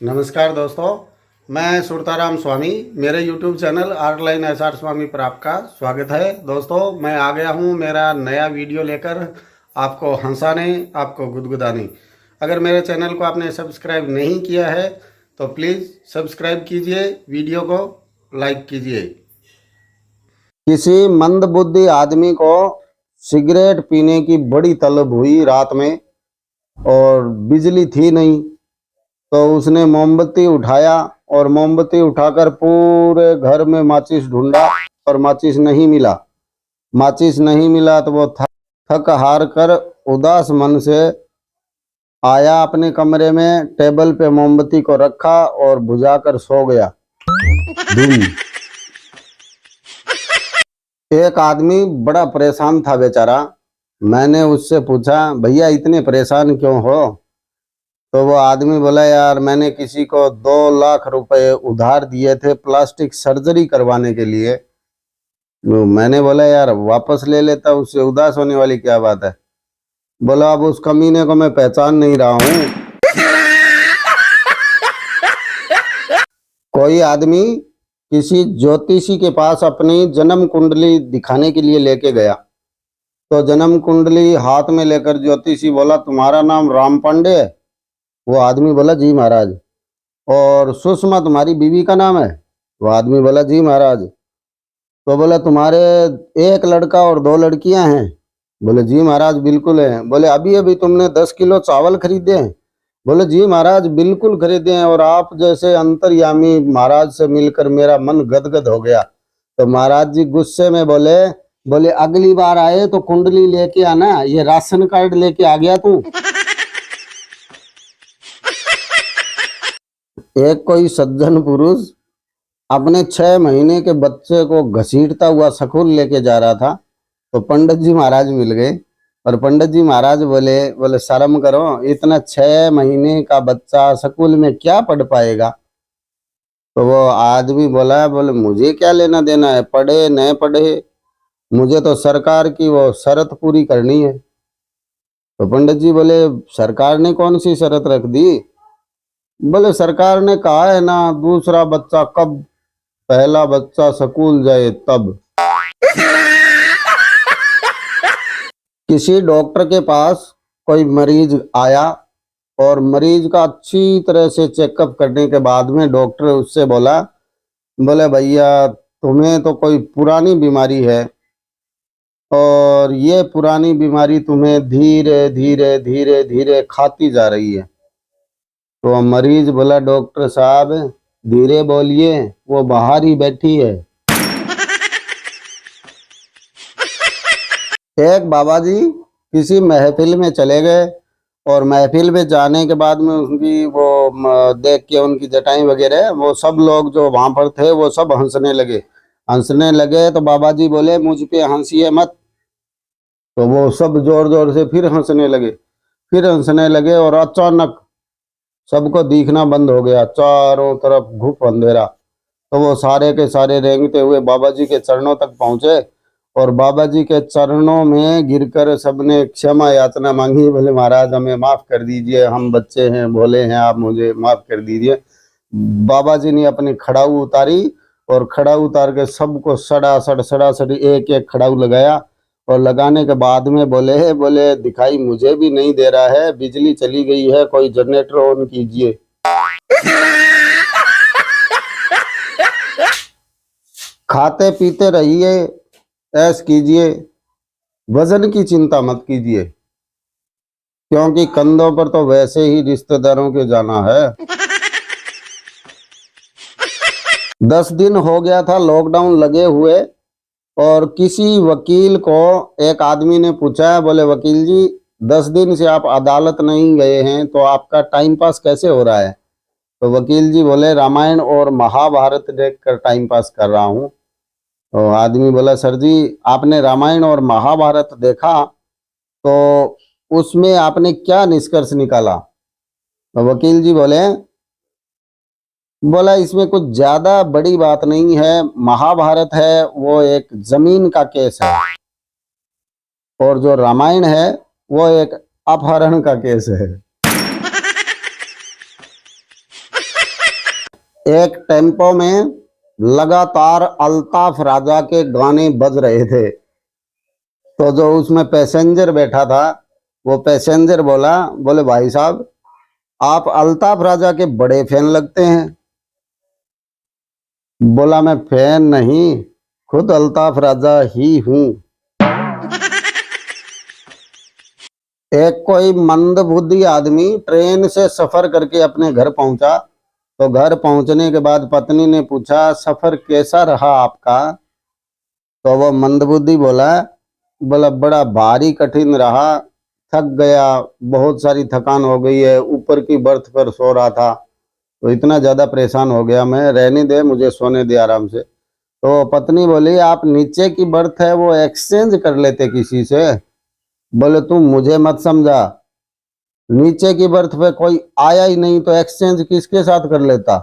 नमस्कार दोस्तों, मैं सुरताराम स्वामी। मेरे YouTube चैनल आर्टलाइन SR स्वामी पर आपका स्वागत है। दोस्तों, मैं आ गया हूँ मेरा नया वीडियो लेकर, आपको हंसाने, आपको गुदगुदाने। अगर मेरे चैनल को आपने सब्सक्राइब नहीं किया है तो प्लीज़ सब्सक्राइब कीजिए, वीडियो को लाइक कीजिए। किसी मंदबुद्धि आदमी को सिगरेट पीने की बड़ी तलब हुई रात में, और बिजली थी नहीं, तो उसने मोमबत्ती उठाया और मोमबत्ती उठाकर पूरे घर में माचिस ढूंढा और माचिस नहीं मिला। माचिस नहीं मिला तो वो थक हार कर उदास मन से आया अपने कमरे में, टेबल पे मोमबत्ती को रखा और बुझाकर सो गया। धूम। एक आदमी बड़ा परेशान था बेचारा। मैंने उससे पूछा, भैया इतने परेशान क्यों हो? तो वो आदमी बोला, यार मैंने किसी को 2 लाख रुपए उधार दिए थे प्लास्टिक सर्जरी करवाने के लिए। तो मैंने बोला, यार वापस ले लेता, उससे उदास होने वाली क्या बात है? बोला, अब उस कमीने को मैं पहचान नहीं रहा हूँ। कोई आदमी किसी ज्योतिषी के पास अपनी जन्म कुंडली दिखाने के लिए लेके गया, तो जन्म कुंडली हाथ में लेकर ज्योतिषी बोला, तुम्हारा नाम राम पांडे है? वो आदमी बोला, जी महाराज। और सुषमा तुम्हारी बीवी का नाम है? वो आदमी बोला, जी महाराज। तो बोला, तुम्हारे एक लड़का और 2 लड़कियां हैं? बोले, जी महाराज बिल्कुल है। बोले, अभी अभी तुमने 10 किलो चावल खरीदे हैं? बोले, जी महाराज बिल्कुल खरीदे हैं, और आप जैसे अंतर्यामी महाराज से मिलकर मेरा मन गदगद हो गया। तो महाराज जी गुस्से में बोले, अगली बार आए तो कुंडली लेके आना, ये राशन कार्ड लेके आ गया तू। एक कोई सज्जन पुरुष अपने 6 महीने के बच्चे को घसीटता हुआ स्कूल लेके जा रहा था, तो पंडित जी महाराज मिल गए। और पंडित जी महाराज बोले शर्म करो, इतना 6 महीने का बच्चा स्कूल में क्या पढ़ पाएगा? तो वो आदमी बोले मुझे क्या लेना देना है, पढ़े न पढ़े, मुझे तो सरकार की वो शर्त पूरी करनी है। तो पंडित जी बोले, सरकार ने कौन सी शर्त रख दी? बोले, सरकार ने कहा है ना, दूसरा बच्चा कब, पहला बच्चा स्कूल जाए तब। किसी डॉक्टर के पास कोई मरीज आया, और मरीज का अच्छी तरह से चेकअप करने के बाद में डॉक्टर उससे बोले भैया तुम्हें तो कोई पुरानी बीमारी है, और ये पुरानी बीमारी तुम्हें धीरे धीरे धीरे धीरे खाती जा रही है। तो मरीज बोला, डॉक्टर साहब धीरे बोलिए, वो बाहर ही बैठी है। एक बाबा जी किसी महफिल में चले गए, और महफिल में जाने के बाद में उनकी वो देख के उनकी जटाई वगैरह, वो सब लोग जो वहां पर थे वो सब हंसने लगे। तो बाबा जी बोले, मुझ पे हंसिए मत। तो वो सब जोर जोर से फिर हंसने लगे, और अचानक सबको दिखना बंद हो गया, चारों तरफ घुप अंधेरा। तो वो सारे के सारे रेंगते हुए बाबा जी के चरणों तक पहुंचे, और बाबा जी के चरणों में गिरकर सबने क्षमा याचना मांगी। बोले, महाराज हमें माफ कर दीजिए, हम बच्चे हैं, भोले हैं, आप मुझे माफ कर दीजिए। बाबा जी ने अपनी खड़ाऊ उतारी, और खड़ाऊ उतार के सबको सड़ा एक एक खड़ाऊ लगाया, और लगाने के बाद में बोले दिखाई मुझे भी नहीं दे रहा है, बिजली चली गई है, कोई जनरेटर ऑन कीजिए। खाते पीते रहिए, ऐश कीजिए, वजन की चिंता मत कीजिए, क्योंकि कंधों पर तो वैसे ही रिश्तेदारों के जाना है। 10 दिन हो गया था लॉकडाउन लगे हुए, और किसी वकील को एक आदमी ने पूछा, बोले वकील जी 10 दिन से आप अदालत नहीं गए हैं, तो आपका टाइम पास कैसे हो रहा है? तो वकील जी बोले, रामायण और महाभारत देखकर टाइम पास कर रहा हूँ। तो आदमी बोला, सर जी आपने रामायण और महाभारत देखा, तो उसमें आपने क्या निष्कर्ष निकाला? तो वकील जी बोला, इसमें कुछ ज्यादा बड़ी बात नहीं है, महाभारत है वो एक जमीन का केस है, और जो रामायण है वो एक अपहरण का केस है। एक टेम्पो में लगातार अल्ताफ राजा के गाने बज रहे थे। तो जो उसमें पैसेंजर बैठा था, वो पैसेंजर बोले भाई साहब, आप अल्ताफ राजा के बड़े फैन लगते हैं। बोला मैं फैन नहीं, खुद अल्ताफ राजा ही हूं। एक कोई मंदबुद्धि आदमी ट्रेन से सफर करके अपने घर पहुंचा। तो घर पहुंचने के बाद पत्नी ने पूछा, सफर कैसा रहा आपका? तो वो मंदबुद्धि बोला बड़ा भारी कठिन रहा, थक गया, बहुत सारी थकान हो गई है, ऊपर की बर्थ पर सो रहा था तो इतना ज्यादा परेशान हो गया मैं, रहने दे, मुझे सोने दे आराम से। तो पत्नी बोली, आप नीचे की बर्थ है वो एक्सचेंज कर लेते किसी से। बोले तुम मुझे मत समझा, नीचे की बर्थ पे कोई आया ही नहीं तो एक्सचेंज किसके साथ कर लेता।